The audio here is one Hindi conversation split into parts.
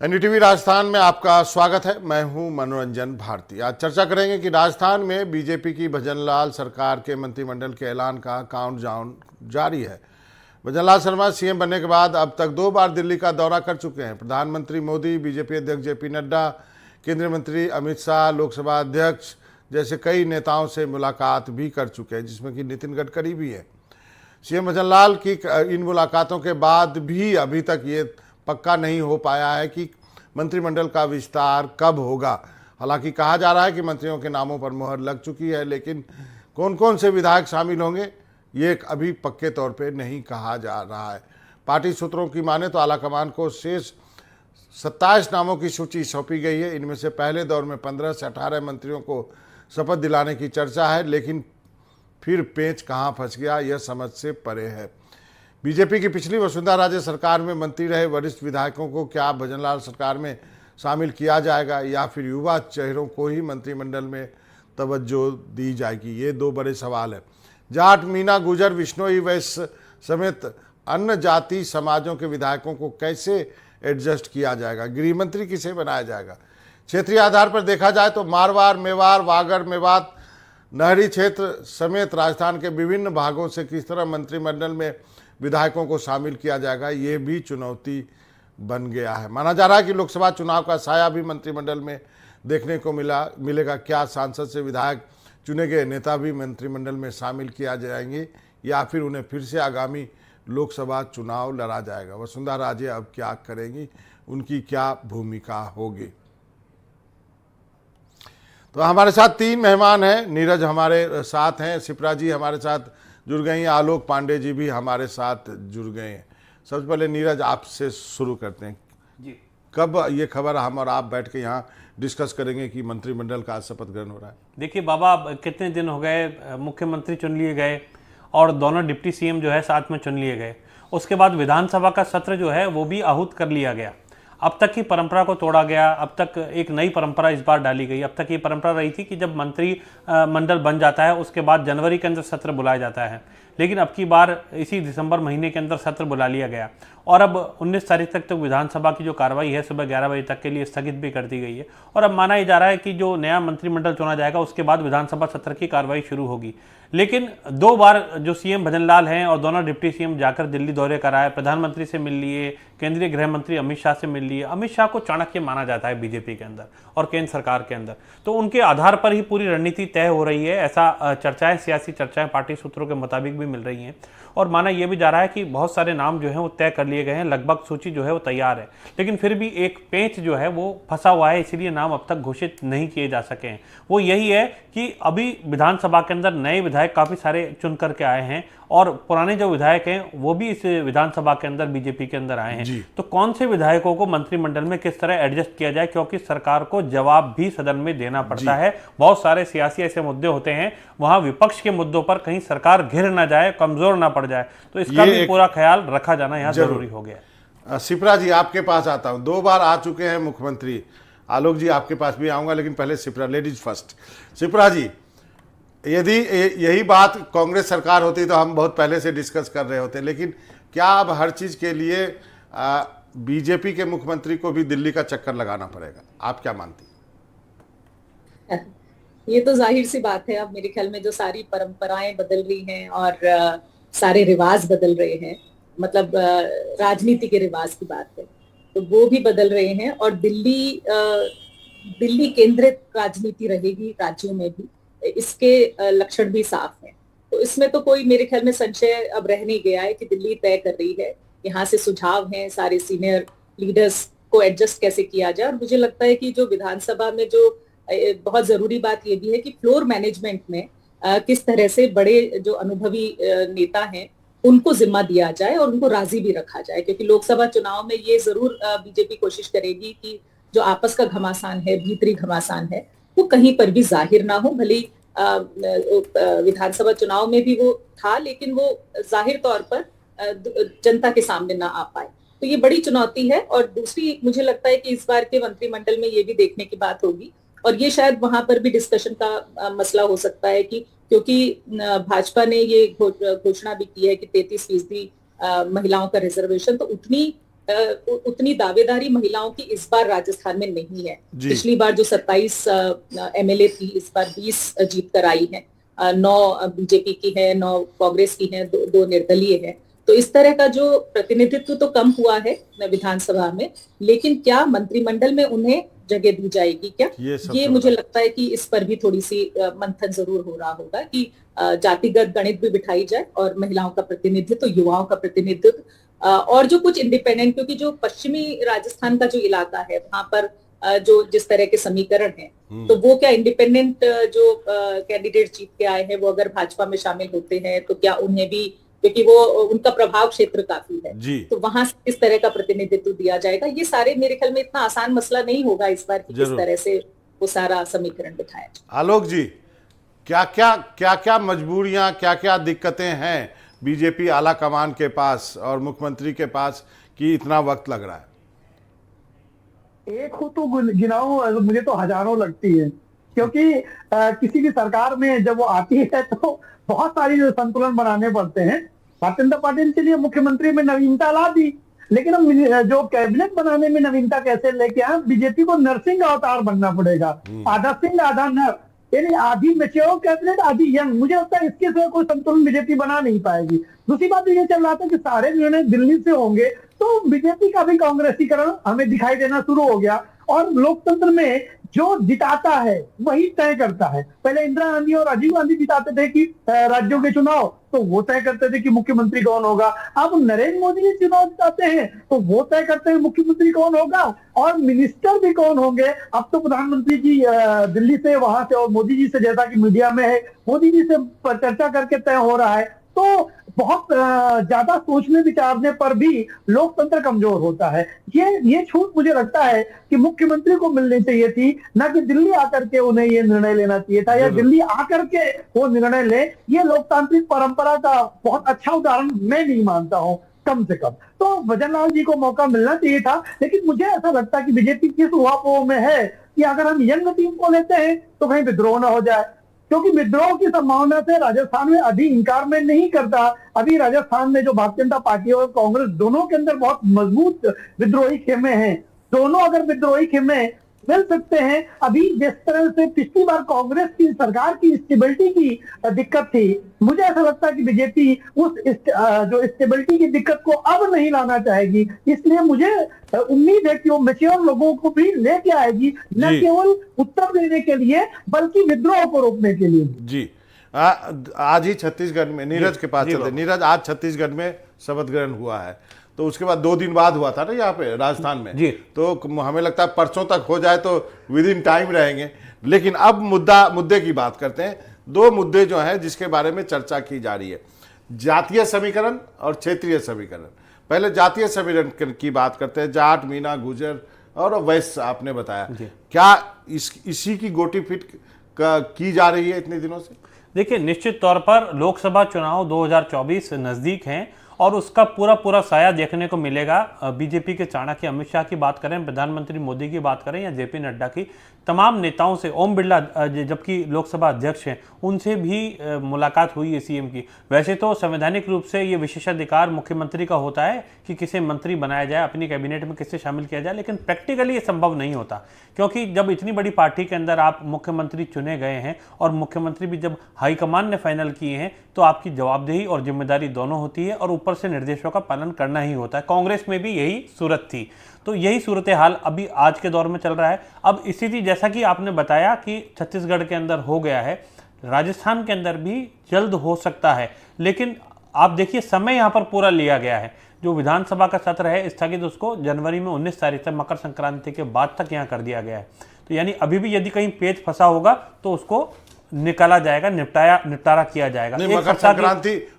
एनडीटीवी राजस्थान में आपका स्वागत है। मैं हूं मनोरंजन भारती। आज चर्चा करेंगे कि राजस्थान में बीजेपी की भजनलाल सरकार के मंत्रिमंडल के ऐलान का काउंटडाउन जारी है। भजनलाल शर्मा सीएम बनने के बाद अब तक 2 बार दिल्ली का दौरा कर चुके हैं। प्रधानमंत्री मोदी, बीजेपी अध्यक्ष जेपी नड्डा, केंद्रीय मंत्री अमित शाह, लोकसभा अध्यक्ष जैसे कई नेताओं से मुलाकात भी कर चुके हैं, जिसमें कि नितिन गडकरी भी है। सीएम भजनलाल की इन मुलाकातों के बाद भी अभी तक ये पक्का नहीं हो पाया है कि मंत्रिमंडल का विस्तार कब होगा। हालांकि कहा जा रहा है कि मंत्रियों के नामों पर मुहर लग चुकी है, लेकिन कौन कौन से विधायक शामिल होंगे ये अभी पक्के तौर पे नहीं कहा जा रहा है। पार्टी सूत्रों की माने तो आलाकमान को शेष 27 नामों की सूची सौंपी गई है। इनमें से पहले दौर में 15 से 18 मंत्रियों को शपथ दिलाने की चर्चा है, लेकिन फिर पेंच कहाँ फंस गया यह समझ से परे है। बीजेपी की पिछली वसुंधरा राजे सरकार में मंत्री रहे वरिष्ठ विधायकों को क्या भजनलाल सरकार में शामिल किया जाएगा या फिर युवा चेहरों को ही मंत्रिमंडल में तवज्जो दी जाएगी, ये 2 बड़े सवाल है। जाट, मीना, गुजर, विश्नोई, वैश्य समेत अन्य जाति समाजों के विधायकों को कैसे एडजस्ट किया जाएगा, गृह मंत्री किसे बनाया जाएगा। क्षेत्रीय आधार पर देखा जाए तो मारवाड़, मेवाड़, वागड़, मेवात, नहरी क्षेत्र समेत राजस्थान के विभिन्न भागों से किस तरह मंत्रिमंडल में विधायकों को शामिल किया जाएगा, ये भी चुनौती बन गया है। माना जा रहा है कि लोकसभा चुनाव का साया भी मंत्रिमंडल में देखने को मिलेगा। क्या सांसद से विधायक चुने गए नेता भी मंत्रिमंडल में शामिल किया जाएंगे या फिर उन्हें फिर से आगामी लोकसभा चुनाव लड़ा जाएगा। वसुंधरा राजे अब क्या करेंगी, उनकी क्या भूमिका होगी। तो हमारे साथ 3 मेहमान हैं। नीरज हमारे साथ हैं, शिप्रा जी हमारे साथ जुड़ गई हैं, आलोक पांडे जी भी हमारे साथ जुड़ गए हैं। सबसे पहले नीरज आपसे शुरू करते हैं जी। कब ये खबर हम और आप बैठ के यहाँ डिस्कस करेंगे कि मंत्रिमंडल का शपथ ग्रहण हो रहा है? देखिए बाबा, कितने दिन हो गए, मुख्यमंत्री चुन लिए गए और दोनों डिप्टी सीएम जो है साथ में चुन लिए गए। उसके बाद विधानसभा का सत्र जो है वो भी आहूत कर लिया गया। अब तक की परंपरा को तोड़ा गया, अब तक एक नई परंपरा इस बार डाली गई। अब तक ये परंपरा रही थी कि जब मंत्री मंडल बन जाता है उसके बाद जनवरी के अंदर सत्र बुलाया जाता है, लेकिन अब की बार इसी दिसंबर महीने के अंदर सत्र बुला लिया गया और अब 19 तारीख तक तो विधानसभा की जो कार्रवाई है सुबह 11 बजे तक के लिए स्थगित भी कर दी गई है। और अब माना जा रहा है कि जो नया मंत्रिमंडल चुना जाएगा उसके बाद विधानसभा सत्र की कार्रवाई शुरू होगी। लेकिन 2 बार जो सीएम भजनलाल हैं और दोनों डिप्टी सीएम जाकर दिल्ली दौरे कराए, प्रधानमंत्री से मिल लिए, केंद्रीय गृह मंत्री अमित शाह से मिल लिए। अमित शाह को चाणक्य माना जाता है बीजेपी के अंदर और केंद्र सरकार के अंदर, तो उनके आधार पर ही पूरी रणनीति तय हो रही है, ऐसा चर्चाएं, सियासी चर्चाएं पार्टी सूत्रों के मुताबिक भी मिल रही हैं। और माना यह भी जा रहा है कि बहुत सारे नाम जो हैं वो तय कर लिए गए हैं, लगभग सूची जो है वो तैयार है, लेकिन फिर भी एक पेंच जो है वो फंसा हुआ है, इसीलिए नाम अब तक घोषित नहीं किए जा सके हैं। वो यही है कि अभी विधानसभा के अंदर नए विधायक काफी सारे चुन करके आए हैं और पुराने जो विधायक हैं वो भी इस विधानसभा के अंदर बीजेपी के अंदर आए हैं। तो कौन से विधायकों को मंत्रिमंडल में किस तरह एडजस्ट किया जाए, क्योंकि सरकार को जवाब भी सदन में देना पड़ता है। बहुत सारे सियासी ऐसे मुद्दे होते हैं, वहां विपक्ष के मुद्दों पर कहीं सरकार घिर ना जाए, कमजोर ना पड़ जाए, तो इसका भी पूरा ख्याल रखा जाना यहाँ जरूरी हो गया। शिप्रा जी आपके पास आता हूं। 2 बार आ चुके हैं मुख्यमंत्री। आलोक जी आपके पास भी आऊंगा, लेकिन पहले शिप्रा, लेडीज फर्स्ट। शिप्रा जी, यदि यही बात कांग्रेस सरकार होती तो हम बहुत पहले से डिस्कस कर रहे होते, लेकिन क्या अब हर चीज के लिए बीजेपी के मुख्यमंत्री को भी दिल्ली का चक्कर लगाना पड़ेगा? आप क्या मानती हैं? ये तो जाहिर सी बात है। अब मेरे ख्याल में जो सारी परंपराएं बदल रही हैं और सारे रिवाज बदल रहे हैं, मतलब राजनीति के रिवाज की बात है, तो वो भी बदल रहे हैं और दिल्ली केंद्रित राजनीति रहेगी राज्यों में भी, इसके लक्षण भी साफ हैं। तो इसमें तो कोई मेरे ख्याल में संशय अब रह नहीं गया है कि दिल्ली तय कर रही है। यहाँ से सुझाव हैं सारे सीनियर लीडर्स को एडजस्ट कैसे किया जाए। और मुझे लगता है कि जो विधानसभा में जो बहुत जरूरी बात ये भी है कि फ्लोर मैनेजमेंट में किस तरह से बड़े जो अनुभवी नेता हैं उनको जिम्मा दिया जाए और उनको राजी भी रखा जाए, क्योंकि लोकसभा चुनाव में ये जरूर बीजेपी कोशिश करेगी कि जो आपस का घमासान है, भीतरी घमासान है, वो कहीं पर भी जाहिर ना हो। भले विधानसभा चुनाव में भी वो था, लेकिन वो जाहिर तौर पर जनता के सामने ना आ पाए। तो ये बड़ी चुनौती है। और दूसरी मुझे लगता है कि इस बार के मंत्रिमंडल में ये भी देखने की बात होगी, और ये शायद वहां पर भी डिस्कशन का मसला हो सकता है कि क्योंकि भाजपा ने ये घोषणा भी की है कि 33% महिलाओं का रिजर्वेशन, तो उतनी उतनी दावेदारी महिलाओं की इस बार राजस्थान में नहीं है। पिछली बार जो 27 MLA थी, इस बार 20 जीत कर आई है। 9 बीजेपी की है, 9 कांग्रेस की है, 2 निर्दलीय है। तो इस तरह का जो प्रतिनिधित्व तो कम हुआ है विधानसभा में, लेकिन क्या मंत्रिमंडल में उन्हें जगह दी जाएगी क्या, ये मुझे लगता है कि इस पर भी थोड़ी सी मंथन जरूर हो रहा होगा कि जातिगत गणित भी बिठाई जाए और महिलाओं का प्रतिनिधित्व, युवाओं का प्रतिनिधित्व और जो कुछ इंडिपेंडेंट, क्योंकि जो पश्चिमी राजस्थान का जो इलाका है वहां पर जो जिस तरह के समीकरण हैं, तो वो क्या इंडिपेंडेंट जो कैंडिडेट जीत के आए हैं वो अगर भाजपा में शामिल होते हैं तो क्या उन्हें भी, क्योंकि वो उनका प्रभाव क्षेत्र काफी है, तो वहां से किस तरह का प्रतिनिधित्व दिया जाएगा, ये सारे मेरे ख्याल में इतना आसान मसला नहीं होगा इस बार कि किस तरह से वो सारा समीकरण बिठाया जाए। आलोक जी, क्या मजबूरियां, क्या दिक्कतें हैं बीजेपी आला कमान के पास और मुख्यमंत्री के पास कि इतना वक्त लग रहा है? एक हो तो गिनाऊं, मुझे तो हजारों लगती है, क्योंकि किसी भी सरकार में जब वो आती है तो बहुत सारी संतुलन बनाने पड़ते हैं। भारतीय जनता पार्टी के लिए मुख्यमंत्री में नवीनता ला दी, लेकिन हम जो कैबिनेट बनाने में नवीनता कैसे लेके आए, बीजेपी को नरसिंह अवतार बनना पड़ेगा, आधा सिंह आधा नर, यानी आधी मैच्योर कैबिनेट आधी यंग। मुझे लगता है इसके से कोई संतुलन बीजेपी बना नहीं पाएगी। दूसरी बात ये चल रहा था कि सारे निर्णय दिल्ली से होंगे, तो बीजेपी का भी कांग्रेसीकरण हमें दिखाई देना शुरू हो गया। और लोकतंत्र में जो जिताता है वही तय करता है। पहले इंदिरा गांधी और राजीव गांधी जिताते थे कि राज्यों के चुनाव, तो वो तय करते थे कि मुख्यमंत्री कौन होगा। अब नरेंद्र मोदी जी चुनाव जिताते हैं तो वो तय करते हैं मुख्यमंत्री कौन होगा और मिनिस्टर भी कौन होंगे। अब तो प्रधानमंत्री जी दिल्ली से, वहां से और मोदी जी से, जैसा कि मीडिया में है, मोदी जी से चर्चा करके तय हो रहा है। तो बहुत ज्यादा सोचने विचारने पर भी लोकतंत्र कमजोर होता है। ये छूट मुझे लगता है कि मुख्यमंत्री को मिलनी चाहिए थी, ना कि दिल्ली आकर के उन्हें ये निर्णय लेना चाहिए था, या दिल्ली आकर के वो निर्णय ले। ये लोकतांत्रिक परंपरा का बहुत अच्छा उदाहरण मैं नहीं मानता हूं, कम से कम। तो भजनलाल जी को मौका मिलना चाहिए था, लेकिन मुझे ऐसा लगता है कि बीजेपी किस उहापोह में है कि अगर हम यंग टीम को लेते हैं तो कहीं विद्रोह ना हो जाए, क्योंकि विद्रोह की संभावना से राजस्थान में अभी इंकार में नहीं करता। अभी राजस्थान में जो भारतीय जनता पार्टी और कांग्रेस दोनों के अंदर बहुत मजबूत विद्रोही खेमे हैं। दोनों अगर विद्रोही खेमे मिल सकते हैं, अभी जिस तरह से पिछली बार कांग्रेस की सरकार की स्टेबिलिटी की दिक्कत थी, मुझे ऐसा लगता है कि बीजेपी उस जो स्टेबिलिटी की दिक्कत को अब नहीं लाना चाहेगी। इसलिए मुझे उम्मीद है कि वो मैच्योर लोगों को भी लेके आएगी, न केवल उत्तर देने के लिए बल्कि विद्रोह को रोकने के लिए। जी, आज ही छत्तीसगढ़ में, नीरज के पास चलते। नीरज, आज छत्तीसगढ़ में शपथ ग्रहण हुआ है, तो उसके बाद 2 दिन बाद हुआ था ना यहाँ पे राजस्थान में जी। तो हमें लगता है परसों तक हो जाए तो विद इन टाइम रहेंगे। लेकिन अब मुद्दे की बात करते हैं। 2 मुद्दे जो हैं जिसके बारे में चर्चा की जा रही है, जातीय समीकरण और क्षेत्रीय समीकरण। पहले जातीय समीकरण की बात करते हैं। जाट, मीना, गुजर और वैश्य आपने बताया, क्या इसी की गोटी फिट की जा रही है इतने दिनों से? देखिए, निश्चित तौर पर लोकसभा चुनाव 2024 नजदीक हैं और उसका पूरा साया देखने को मिलेगा। बीजेपी के चाणक्य अमित शाह की बात करें, प्रधानमंत्री मोदी की बात करें या जेपी नड्डा की, तमाम नेताओं से, ओम बिरला जबकि लोकसभा अध्यक्ष हैं, उनसे भी मुलाकात हुई है सीएम की। वैसे तो संवैधानिक रूप से ये विशेषाधिकार मुख्यमंत्री का होता है कि किसे मंत्री बनाया जाए, अपनी कैबिनेट में किसे शामिल किया जाए, लेकिन प्रैक्टिकली ये संभव नहीं होता, क्योंकि जब इतनी बड़ी पार्टी के अंदर आप मुख्यमंत्री चुने गए हैं और मुख्यमंत्री भी जब हाईकमान ने फाइनल किए हैं, तो आपकी जवाबदेही और जिम्मेदारी दोनों होती है और ऊपर से निर्देशों का पालन करना ही होता है। कांग्रेस में भी यही सूरत थी, तो यही सूरत हाल अभी आज के दौर में चल रहा है। अब स्थिति जैसा कि आपने बताया कि छत्तीसगढ़ के अंदर हो गया है, राजस्थान के अंदर भी जल्द हो सकता है, लेकिन आप देखिए समय यहाँ पर पूरा लिया गया है। जो विधानसभा का सत्र है स्थगित, उसको जनवरी में 19 तारीख तक, मकर संक्रांति के बाद तक यहाँ कर दिया गया है। तो यानी अभी भी यदि कहीं पेच फंसा होगा तो उसको निकाला जाएगा, निपटारा किया जाएगा।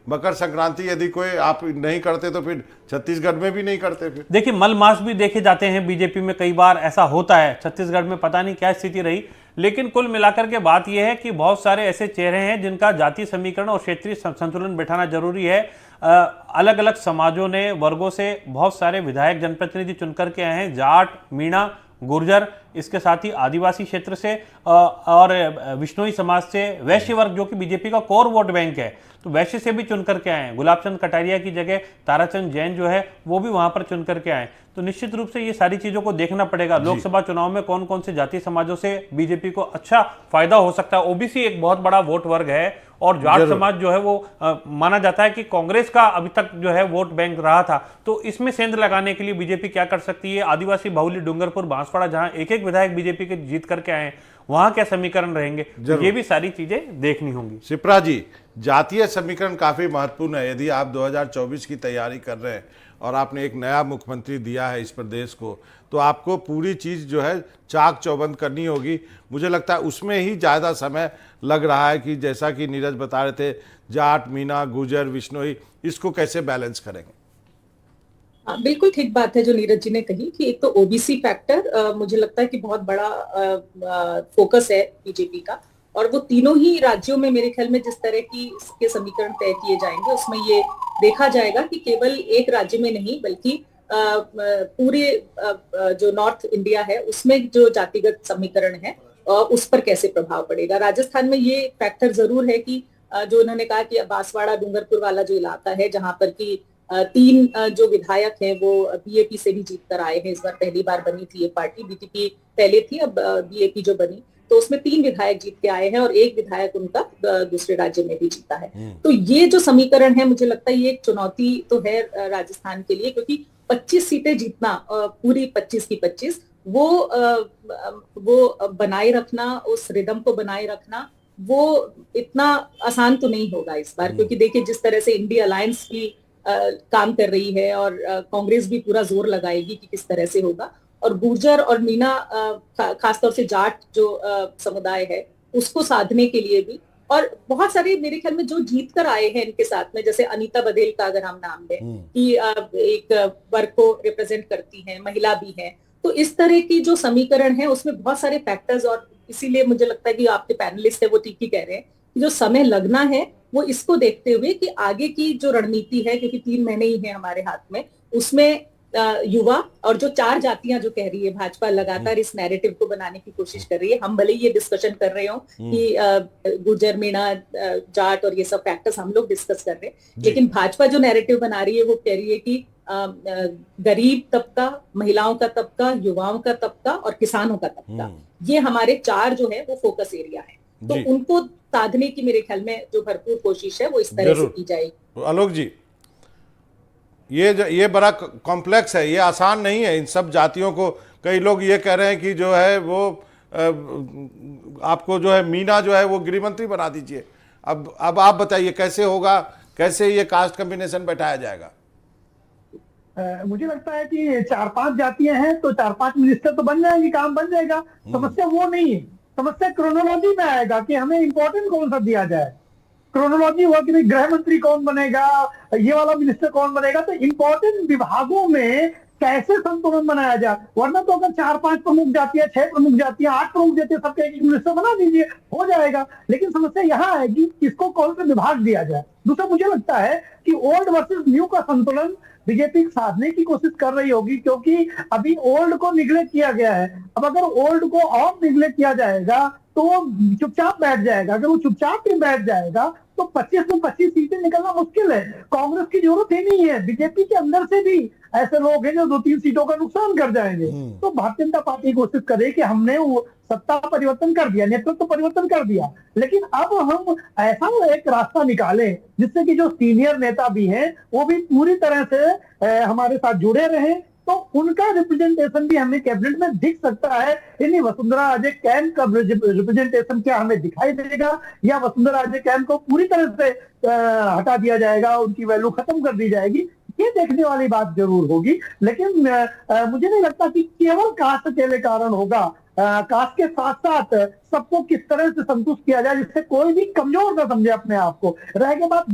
मकर संक्रांति यदि कोई आप नहीं करते तो फिर छत्तीसगढ़ में भी नहीं करते। फिर देखिए, मलमास भी देखे जाते हैं बीजेपी में, कई बार ऐसा होता है। छत्तीसगढ़ में पता नहीं क्या स्थिति रही, लेकिन कुल मिलाकर के बात यह है कि बहुत सारे ऐसे चेहरे हैं जिनका जातीय समीकरण और क्षेत्रीय संतुलन बैठाना जरूरी है। अलग अलग समाजों ने, वर्गों से बहुत सारे विधायक, जनप्रतिनिधि चुनकर के आए हैं। जाट, मीणा, गुर्जर, इसके साथ ही आदिवासी क्षेत्र से और विश्नोई समाज से, वैश्य वर्ग जो कि बीजेपी का कोर वोट बैंक है, तो वैश्य से भी चुन करके आए हैं। गुलाब चंद कटारिया की जगह ताराचंद जैन जो है वो भी वहां पर चुन करके आए। तो निश्चित रूप से ये सारी चीजों को देखना पड़ेगा। लोकसभा चुनाव में कौन कौन से जातीय समाजों से बीजेपी को अच्छा फायदा हो सकता है। ओबीसी एक बहुत बड़ा वोट वर्ग है और जाट समाज जो है वो माना जाता है कि कांग्रेस का अभी तक जो है वोट बैंक रहा था। तो इसमें सेंध लगाने के लिए बीजेपी क्या कर सकती है। आदिवासी बहुल्य डूंगरपुर बांसवाड़ा जहां एक एक विधायक बीजेपी के जीत करके आए, वहां क्या समीकरण रहेंगे, ये भी सारी चीजें देखनी होंगी। शिप्रा जी, जातीय समीकरण काफी महत्वपूर्ण है। यदि आप 2024 की तैयारी कर रहे हैं और आपने एक नया मुख्यमंत्री दिया है इस प्रदेश को, तो आपको पूरी चीज़ जो है चाक चौबंद करनी होगी। मुझे लगता है उसमें ही ज़्यादा समय लग रहा है कि जैसा कि नीरज बता रहे थे, जाट, मीना, गुर्जर, विश्नोई, इसको कैसे बैलेंस करेंगे। बिल्कुल ठीक बात है जो नीरज जी ने कही कि एक तो ओबीसी फैक्टर मुझे लगता है कि बहुत बड़ा फोकस है बीजेपी का, और वो तीनों ही राज्यों में मेरे ख्याल में जिस तरह की इसके समीकरण तय किए जाएंगे उसमें ये देखा जाएगा कि केवल एक राज्य में नहीं बल्कि पूरे जो नॉर्थ इंडिया है उसमें जो जातिगत समीकरण है उस पर कैसे प्रभाव पड़ेगा। राजस्थान में ये फैक्टर जरूर है कि जो उन्होंने कहा कि बांसवाड़ा डूंगरपुर वाला जो इलाका है जहां पर की 3 जो विधायक हैं वो बीएपी से भी जीत कर आए हैं। इस बार पहली बार बनी थी ये पार्टी, बीटीपी पहले थी, अब बीएपी जो बनी तो उसमें 3 विधायक जीत के आए हैं और 1 विधायक उनका दूसरे राज्य में भी जीता है। तो ये जो समीकरण है मुझे लगता है ये एक चुनौती तो है राजस्थान के लिए, क्योंकि 25 सीटें जीतना पूरी 25 की 25 वो बनाए रखना, उस रिदम को बनाए रखना वो इतना आसान तो नहीं होगा इस बार, क्योंकि देखिए जिस तरह से इंडिया अलायंस की काम कर रही है और कांग्रेस भी पूरा जोर लगाएगी कि किस तरह से होगा, और गुर्जर और मीना खासतौर से जाट जो समुदाय है उसको साधने के लिए भी, और बहुत सारे मेरे ख्याल में जो जीत कर आए हैं इनके साथ में, जैसे अनीता बघेल का अगर हम नाम लें कि एक वर्ग को रिप्रेजेंट करती हैं, महिला भी हैं, तो इस तरह की जो समीकरण है उसमें बहुत सारे फैक्टर्स, और इसीलिए मुझे लगता है कि आपके पैनलिस्ट है वो ठीक ही कह रहे हैं कि जो समय लगना है वो इसको देखते हुए कि आगे की जो रणनीति है, क्योंकि 3 महीने ही है हमारे हाथ में, उसमें युवा और जो 4 जातियां जो कह रही है भाजपा लगातार इस नैरेटिव को बनाने की कोशिश कर रही है। हम भले ही ये डिस्कशन कर रहे हो कि गुर्जर, मीणा, जाट और ये सब फैक्टर्स हम लोग डिस्कस कर रहे हैं, लेकिन भाजपा जो नैरेटिव बना रही है वो कह रही है कि गरीब तबका, महिलाओं का तबका, युवाओं का तबका और किसानों का तबका, ये हमारे 4 जो है वो फोकस एरिया है। तो उनको साधने की मेरे ख्याल में जो भरपूर कोशिश है वो इस तरह से की जाएगी। आलोक जी, ये बड़ा कॉम्प्लेक्स है, ये आसान नहीं है इन सब जातियों को। कई लोग ये कह रहे हैं कि जो है वो आपको जो है मीना जो है वो गृह मंत्री बना दीजिए। अब आप बताइए कैसे होगा, कैसे ये कास्ट कॉम्बिनेशन बैठाया जाएगा। मुझे लगता है कि 4-5 जातियां हैं तो 4-5 मिनिस्टर तो बन जाएंगे, काम बन जाएगा। समस्या वो नहीं है, समस्या क्रोनोलॉजी में आएगा कि हमें इंपॉर्टेंट कौन सा दिया जाए। क्रोनोलॉजी हुआ कि गृह मंत्री कौन बनेगा, ये वाला मिनिस्टर कौन बनेगा, तो इंपॉर्टेंट विभागों में कैसे संतुलन बनाया जाए। वरना तो अगर 4-5 प्रमुख जातियां, 6 प्रमुख जातियां, 8 प्रमुख जातियां सबके एक मिनिस्टर बना दीजिए, हो जाएगा। लेकिन समस्या यहाँ आएगी किसको कौन सा विभाग दिया जाए। दूसरा मुझे लगता है कि ओल्ड वर्सेस न्यू का संतुलन बीजेपी साधने की कोशिश कर रही होगी, क्योंकि अभी ओल्ड को निग्लेक्ट किया गया है। अब अगर ओल्ड को और निग्लेक्ट किया जाएगा तो वो चुपचाप बैठ जाएगा। अगर वो चुपचाप ही बैठ जाएगा तो 25 में 25 सीटें निकलना मुश्किल है। कांग्रेस की जरूरत ही नहीं है, बीजेपी के अंदर से भी ऐसे लोग हैं जो 2-3 सीटों का नुकसान कर जाएंगे। तो भारतीय जनता पार्टी कोशिश करे कि हमने वो सत्ता परिवर्तन कर दिया, नेतृत्व परिवर्तन कर दिया, लेकिन अब हम ऐसा एक रास्ता निकालें जिससे कि जो सीनियर नेता भी हैं वो भी पूरी तरह से हमारे साथ जुड़े रहे, तो उनका रिप्रेजेंटेशन भी हमें कैबिनेट में दिख सकता है। यानी वसुंधरा राजे कैन का रिप्रेजेंटेशन क्या हमें दिखाई देगा, या वसुंधरा राजे कैन को पूरी तरह से हटा दिया जाएगा, उनकी वैल्यू खत्म कर दी जाएगी, ये देखने वाली बात जरूर होगी। लेकिन मुझे नहीं लगता कि केवल कास्ट अकेले कारण होगा। कास्ट के साथ साथ सबको किस तरह से संतुष्ट किया जाए जिससे कोई भी कमजोर ना समझे अपने आप को। रह के बात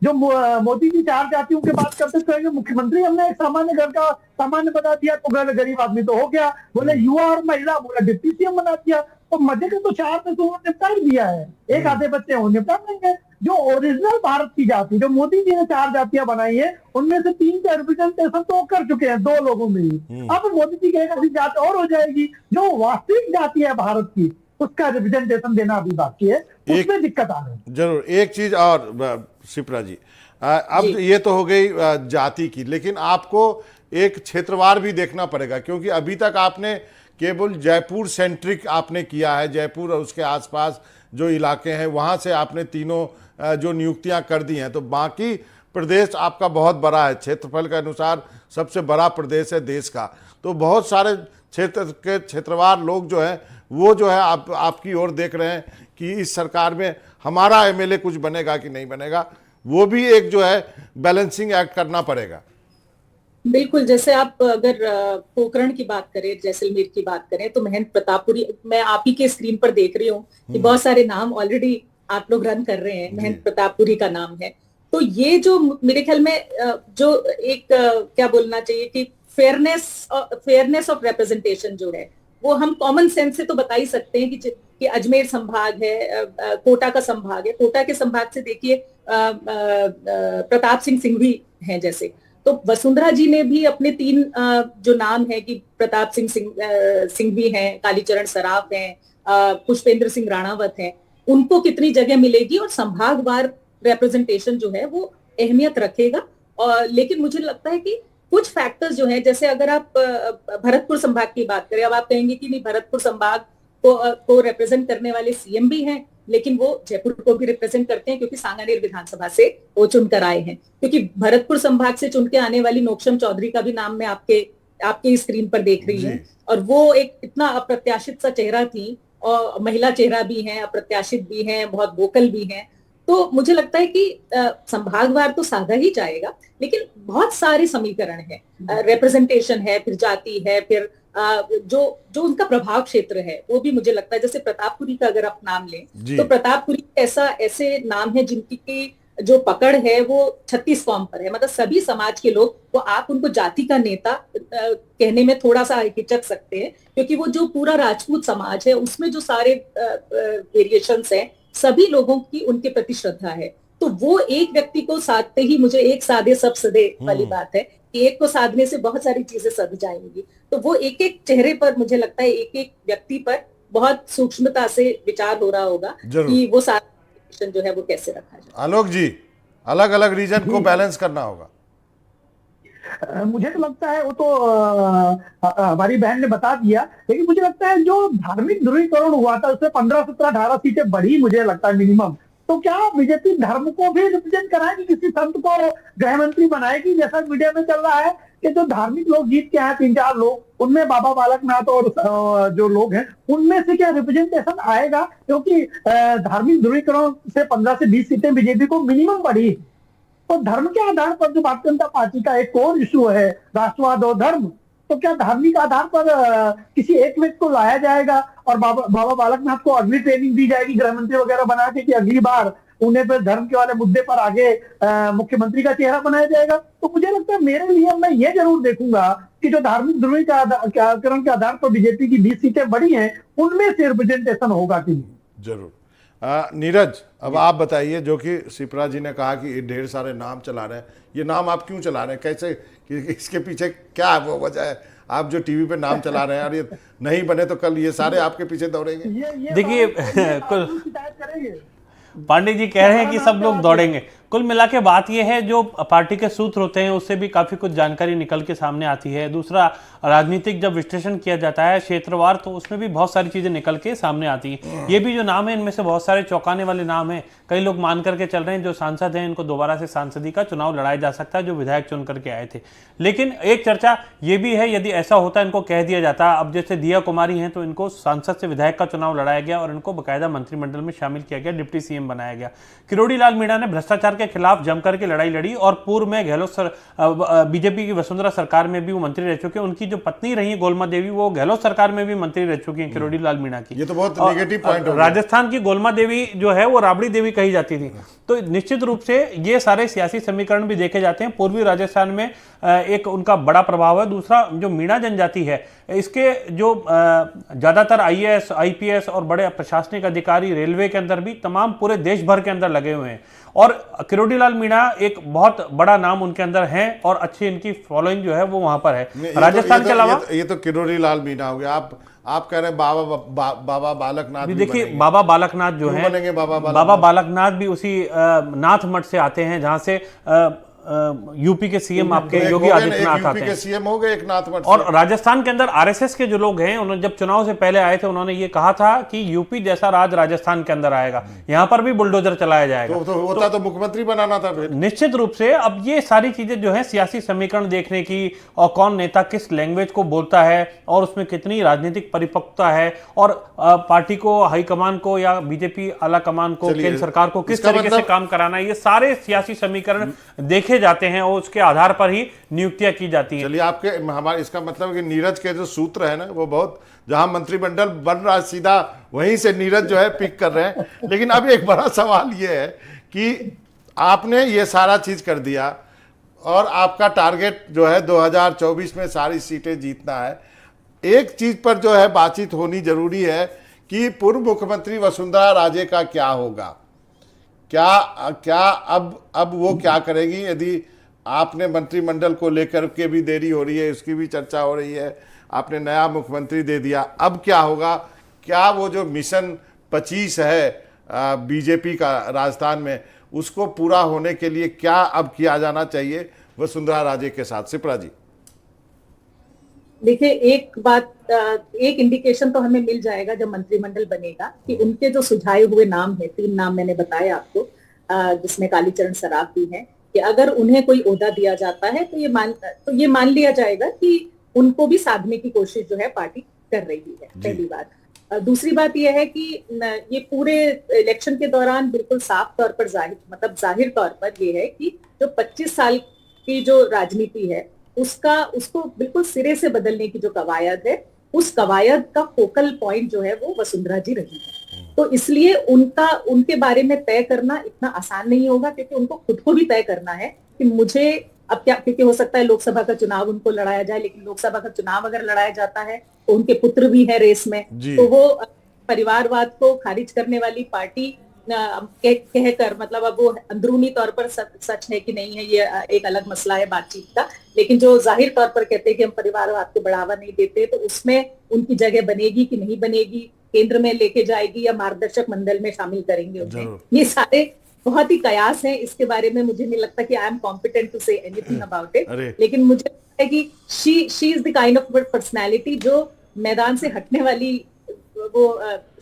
जो मोदी जी 4 जातियों की बात करते थे, मुख्यमंत्री हमने एक सामान्य घर का सामान्य बना दिया तो गरीब आदमी तो हो गया, बोले युवा और महिला बोला डिप्टी सीएम बना दिया, तो मजे के तो 4 में तो उन्होंने निपटा दिया है। एक आधे बच्चे वो निपटा देंगे। जो ओरिजिनल भारत की जाति, जो मोदी जी ने 4 जातियां बनाई है, उनमें से 3 का रिप्रेजेंटेशन तो कर चुके हैं 2 लोगों में ही। अब मोदी जी की एक ऐसी जाति और हो जाएगी जो वास्तविक जाति है भारत की, उसका रिप्रेजेंटेशन देना अभी बाकी है, उसमें दिक्कत आ रही है। जरूर एक चीज और शिप्रा जी, अब ये तो हो गई जाति की, लेकिन आपको एक क्षेत्रवार भी देखना पड़ेगा, क्योंकि अभी तक आपने केवल जयपुर सेंट्रिक आपने किया है। जयपुर और उसके आसपास जो इलाके हैं वहाँ से आपने तीनों जो नियुक्तियाँ कर दी हैं, तो बाकी प्रदेश आपका बहुत बड़ा है, क्षेत्रफल के अनुसार सबसे बड़ा प्रदेश है देश का। तो बहुत सारे क्षेत्र के क्षेत्रवार लोग जो हैं वो जो है आपकी ओर देख रहे हैं कि इस सरकार में हमारा एमएलए कुछ बनेगा कि नहीं बनेगा। वो भी एक जो है बैलेंसिंग एक्ट करना पड़ेगा। बिल्कुल, जैसे आप अगर पोखरण की बात करें, जैसलमेर की बात करें, तो महेंद्र प्रतापपुरी, मैं आप ही के स्क्रीन पर देख रही हूँ कि बहुत सारे नाम ऑलरेडी आप लोग रन कर रहे हैं, महेंद्र प्रतापपुरी का नाम है। तो ये जो मेरे ख्याल में जो एक क्या बोलना चाहिए कि फेयरनेस ऑफ रिप्रेजेंटेशन जो है वो हम कॉमन सेंस से तो बता ही सकते हैं कि अजमेर संभाग है, कोटा का संभाग है, कोटा के संभाग से देखिए प्रताप सिंह सिंघवी हैं जैसे, तो वसुंधरा जी ने भी अपने 3 जो नाम है कि प्रताप सिंघवी हैं, कालीचरण सराफ हैं, पुष्पेंद्र सिंह राणावत हैं, उनको कितनी जगह मिलेगी और संभागवार रिप्रेजेंटेशन जो है वो अहमियत रखेगा। और लेकिन मुझे लगता है कि कुछ फैक्टर्स जो है, जैसे अगर आप भरतपुर संभाग की बात करें, अब आप कहेंगे कि नहीं, भरतपुर संभाग को रिप्रेजेंट करने वाले सीएम भी हैं, लेकिन वो जयपुर को भी रिप्रेजेंट करते हैं क्योंकि सांगानेर विधानसभा से वो चुनकर आए हैं। क्योंकि भरतपुर संभाग से चुन के आने वाली नोक्षम चौधरी का भी नाम मैं आपके स्क्रीन पर देख रही हूँ, और वो एक इतना अप्रत्याशित सा चेहरा थी, और महिला चेहरा भी है, अप्रत्याशित भी है, बहुत वोकल भी है। तो मुझे लगता है कि संभागवार तो साधा ही जाएगा, लेकिन बहुत सारे समीकरण है, रिप्रेजेंटेशन है, फिर जाति है, फिर जो उनका प्रभाव क्षेत्र है वो भी मुझे लगता है, जैसे प्रतापपुरी का अगर आप नाम लें तो प्रतापपुरी ऐसे नाम है जिनकी की जो पकड़ है वो 36 फॉर्म पर है, मतलब सभी समाज के लोग, वो आप उनको जाति का नेता कहने में थोड़ा सा हिचक सकते हैं, क्योंकि वो जो पूरा राजपूत समाज है उसमें जो सारे वेरिएशंस हैं, सभी लोगों की उनके प्रति श्रद्धा है। तो वो एक व्यक्ति को साधते ही, मुझे एक साधे सब सदे वाली बात है कि एक को साधने से बहुत सारी चीजें सध जाएंगी। तो वो एक एक चेहरे पर, मुझे लगता है एक एक व्यक्ति पर बहुत सूक्ष्मता से विचार हो रहा होगा कि वो सारा जो है वो कैसे रखा जाए। आलोक जी, अलग अलग रीजन को बैलेंस करना होगा। मुझे तो लगता है वो तो हमारी बहन ने बता दिया, लेकिन मुझे लगता है जो धार्मिक ध्रुवीकरण हुआ था उससे 15, 17, 18 सीटें बढ़ी, मुझे लगता है मिनिमम। तो क्या बीजेपी धर्म को भी रिप्रेजेंट कराएगी, किसी संत को गृह मंत्री बनाएगी, जैसा मीडिया में चल रहा है कि जो धार्मिक लोग जीत के आए 3-4 लोग, उनमें बाबा बालकनाथ और जो लोग हैं उनमें से क्या रिप्रेजेंटेशन आएगा? क्योंकि धार्मिक ध्रुवीकरण से 15 से 20 सीटें बीजेपी को मिनिमम बढ़ी। तो धर्म के आधार पर जो भारतीय जनता पार्टी का एक कोर इशू है, राष्ट्रवाद और धर्म, तो क्या धार्मिक आधार पर किसी एक व्यक्ति को लाया जाएगा और बाबा बालकनाथ को अगली ट्रेनिंग दी जाएगी गृह मंत्री वगैरह बना के कि अगली बार उन्हें फिर धर्म के वाले मुद्दे पर आगे मुख्यमंत्री का चेहरा बनाया जाएगा? तो मुझे लगता है, मेरे लिए मैं ये जरूर देखूंगा कि जो धार्मिक ध्रुवीकरण के आधार पर बीजेपी की 20 सीटें बढ़ी हैं उनमें से रिप्रेजेंटेशन होगा कि नहीं। जरूर। नीरज, अब आप बताइए, जो कि शिप्रा जी ने कहा कि ढेर सारे नाम चला रहे हैं, ये नाम आप क्यों चला रहे हैं, कैसे, इसके पीछे क्या वो वजह है? आप जो टीवी पे नाम चला रहे हैं और ये नहीं बने तो कल ये सारे आपके पीछे दौड़ेंगे। देखिए, पांडे जी कह रहे हैं कि सब लोग दौड़ेंगे। कुल मिला के बात यह है, जो पार्टी के सूत्र होते हैं उससे भी काफी कुछ जानकारी निकल के सामने आती है। दूसरा, राजनीतिक जब विश्लेषण किया जाता है क्षेत्रवार, तो उसमें भी बहुत सारी चीजें निकल के सामने आती हैं। ये भी जो नाम है, इनमें से बहुत सारे चौंकाने वाले नाम हैं। कई लोग मान करके चल रहे हैं जो सांसद हैं इनको दोबारा से सांसदी का चुनाव लड़ाया जा सकता है, जो विधायक चुन करके आए थे। लेकिन एक चर्चा ये भी है, यदि ऐसा होता, इनको कह दिया जाता, अब जैसे दिया कुमारी हैं तो इनको सांसद से विधायक का चुनाव लड़ाया गया और इनको बाकायदा मंत्रिमंडल में शामिल किया गया, डिप्टी सीएम बनाया गया। किरोड़ी लाल मीणा ने भ्रष्टाचार के खिलाफ जमकर के लड़ाई लड़ी और पूर्व में बीजेपी की वसुंधरा सरकार में भी वो मंत्री रह चुके हैं। उनकी जो पत्नी रही है गोलमा देवी, वो गहलोत सरकार में भी मंत्री रह चुकी हैं, किरोड़ी लाल मीणा की। ये तो बहुत नेगेटिव पॉइंट हो गया। राजस्थान की गोलमा देवी जो है वो राबड़ी देवी कही जाती थी। तो निश्चित रूप से ये सारे सियासी समीकरण भी देखे जाते हैं। पूर्वी राजस्थान में एक उनका बड़ा प्रभाव है। दूसरा, जो मीणा जनजाति है, इसके जो ज्यादातर आईएएस, आईपीएस और बड़े प्रशासनिक अधिकारी रेलवे के अंदर भी, तमाम पूरे देश भर के अंदर लगे हुए हैं। और किरोड़ी लाल मीणा एक बहुत बड़ा नाम उनके अंदर है और अच्छी इनकी फॉलोइंग जो है वो वहां पर है। राजस्थान के अलावा ये तो किरोड़ी लाल मीणा हो गया। आप कह रहे हैं बाबा बालकनाथ भी देखिए, बनेंगे। बाबा बालकनाथ जो क्यों है, बनेंगे बाबा बालकनाथ भी उसी नाथ मठ से आते हैं जहां से यूपी के सीएम आपके योगी आदित्यनाथ आते हैं। सीएम हो गए एक नाथ मठ से। और राजस्थान के अंदर आरएसएस के जो लोग हैं, उन्होंने जब चुनाव से पहले आए थे उन्होंने ये कहा था कि यूपी जैसा राज राजस्थान के अंदर आएगा, यहां पर भी बुलडोजर चलाया जाएगा। तो होता तो मुख्यमंत्री बनाना था फिर। निश्चित रूप से अब ये सारी चीजें जो है सियासी समीकरण देखने की, और कौन नेता किस लैंग्वेज को बोलता है और उसमें कितनी राजनीतिक परिपक्वता है, और पार्टी को, हाईकमान को या बीजेपी आला कमान को, केंद्र सरकार को किस तरीके से काम कराना है, ये सारे सियासी समीकरण देखे जाते हैं और उसके आधार पर ही नियुक्तियां की जाती हैं। चलिए, आपके हमारे इसका मतलब है कि नीरज के जो सूत्र है ना, वो बहुत, जहां मंत्रिमंडल बन रहा है सीधा वहीं से नीरज जो है पिक कर रहे हैं। लेकिन अब एक बड़ा सवाल ये है कि आपने ये सारा चीज कर दिया और आपका टारगेट जो है 2024 में सारी सीटें जीतना है। एक चीज पर जो है बातचीत होनी जरूरी है कि पूर्व मुख्यमंत्री वसुंधरा राजे का क्या होगा, क्या अब वो क्या करेगी। यदि आपने मंत्रिमंडल को लेकर के भी देरी हो रही है, उसकी भी चर्चा हो रही है, आपने नया मुख्यमंत्री दे दिया, अब क्या होगा। क्या वो जो मिशन 25 है बीजेपी का राजस्थान में, उसको पूरा होने के लिए क्या अब किया जाना चाहिए वसुंधरा राजे के साथ। सिप्रा जी, देखिए, एक इंडिकेशन तो हमें मिल जाएगा जब मंत्रिमंडल बनेगा कि उनके जो सुझाए हुए नाम है, 3 नाम मैंने बताया आपको, जिसमें कालीचरण सराफ भी है, कि अगर उन्हें कोई ओहदा दिया जाता है तो ये मान लिया जाएगा कि उनको भी साधने की कोशिश जो है पार्टी कर रही है। पहली बात। दूसरी बात यह है कि ये पूरे इलेक्शन के दौरान बिल्कुल साफ तौर पर जाहिर तौर पर ये है कि जो 25 साल की जो राजनीति है उसको बिल्कुल सिरे से बदलने की जो कवायद है, उस कवायद का फोकल पॉइंट जो है वो वसुंधरा जी रही है। तो इसलिए उनके बारे में तय करना इतना आसान नहीं होगा, क्योंकि उनको खुद को भी तय करना है कि मुझे अब क्या, क्योंकि हो सकता है लोकसभा का चुनाव उनको लड़ाया जाए, लेकिन लोकसभा का चुनाव अगर लड़ाया जाता है तो उनके पुत्र भी है रेस में, तो वो परिवारवाद को खारिज करने वाली पार्टी कहकर, मतलब अब वो अंदरूनी तौर पर सच है कि नहीं है ये एक अलग मसला है बातचीत का, लेकिन जो जाहिर तौर पर कहते हैं कि हम परिवारवाद को बढ़ावा नहीं देते, तो उसमें उनकी जगह बनेगी कि नहीं बनेगी, केंद्र में लेके जाएगी या मार्गदर्शक मंडल में शामिल करेंगे उन्हें, ये सारे बहुत ही कयास हैं। इसके बारे में मुझे नहीं लगता कि I am competent to say anything about it, लेकिन मुझे लगता है कि she is the kind of personality जो मैदान से हटने वाली वो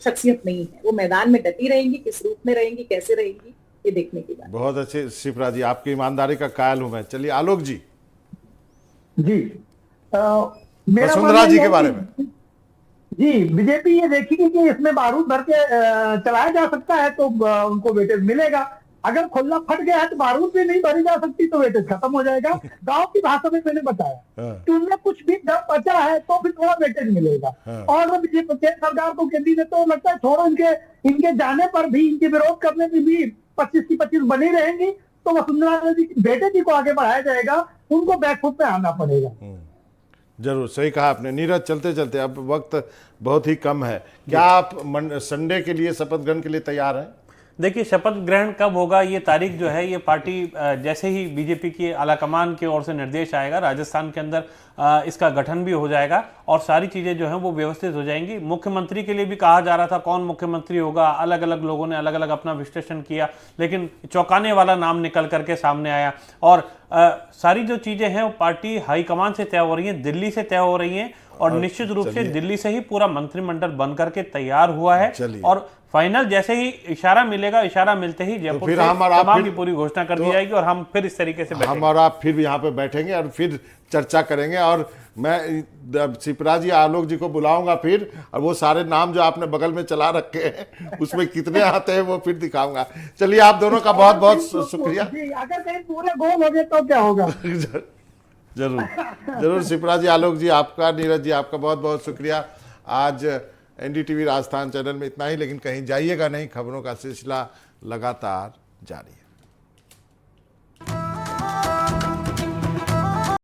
शख्सियत नहीं है। वो मैदान में डटी रहेंगी, किस रूप में रहेंगी, कैसे रहेंगी, ये देखने की बात। बहुत अच्छे शिप्रा जी, आपकी ईमानदारी का कायल हूं मैं। चलिए आलोक जी। वसुंधरा जी के बारे में जी, बीजेपी ये देखेगी कि इसमें बारूद भर के चलाया जा सकता है तो उनको वेटेज मिलेगा। अगर खुला फट गया है तो बारूद भी नहीं भरी जा सकती तो वेटेज खत्म हो जाएगा। गांव की भाषा में मैंने बताया कि उनमें कुछ भी दम बचा है तो फिर थोड़ा वेटेज मिलेगा। और केंद्र सरकार को, केंद्रीय ने तो लगता है छोड़ो, इनके जाने पर भी, इनके विरोध करने पर भी 25 की 25 बनी रहेंगी, तो वसुंधरा जी बेटे जी को आगे बढ़ाया जाएगा, उनको बैकफुट पे आना पड़ेगा। जरूर, सही कहा आपने। नीरज, चलते चलते, अब वक्त बहुत ही कम है, क्या आप संडे के लिए, शपथ ग्रहण के लिए तैयार हैं? देखिए, शपथ ग्रहण कब होगा ये तारीख जो है, ये पार्टी जैसे ही बीजेपी की आलाकमान की ओर से निर्देश आएगा, राजस्थान के अंदर इसका गठन भी हो जाएगा और सारी चीज़ें जो हैं वो व्यवस्थित हो जाएंगी। मुख्यमंत्री के लिए भी कहा जा रहा था कौन मुख्यमंत्री होगा, अलग अलग लोगों ने अलग अलग अपना विश्लेषण किया, लेकिन चौंकाने वाला नाम निकल करके सामने आया। और सारी जो चीज़ें हैं वो पार्टी हाईकमान से तय हो रही हैं, दिल्ली से तय हो रही हैं, और निश्चित रूप से दिल्ली से ही पूरा मंत्रिमंडल बन करके तैयार हुआ है। और फाइनल जैसे ही इशारा मिलेगा, इशारा मिलते ही जयपुर से तमाम की पूरी घोषणा कर दी जाएगी और हम फिर इस तरीके से हम और आप फिर यहाँ पे बैठेंगे और फिर चर्चा करेंगे। और मैं शिप्रा जी, आलोक जी को बुलाऊंगा फिर, और वो सारे नाम जो आपने बगल में चला रखे हैं उसमें कितने आते हैं वो फिर दिखाऊंगा। चलिए, आप दोनों का बहुत बहुत शुक्रिया। अगर कहीं पूरे गोल हो गए तो क्या होगा? जरूर जरूर। शिप्रा जी, आलोक जी आपका, नीरज जी आपका बहुत बहुत शुक्रिया। आज एनडीटीवी राजस्थान चैनल में इतना ही, लेकिन कहीं जाइएगा नहीं, खबरों का सिलसिला लगातार जारी है।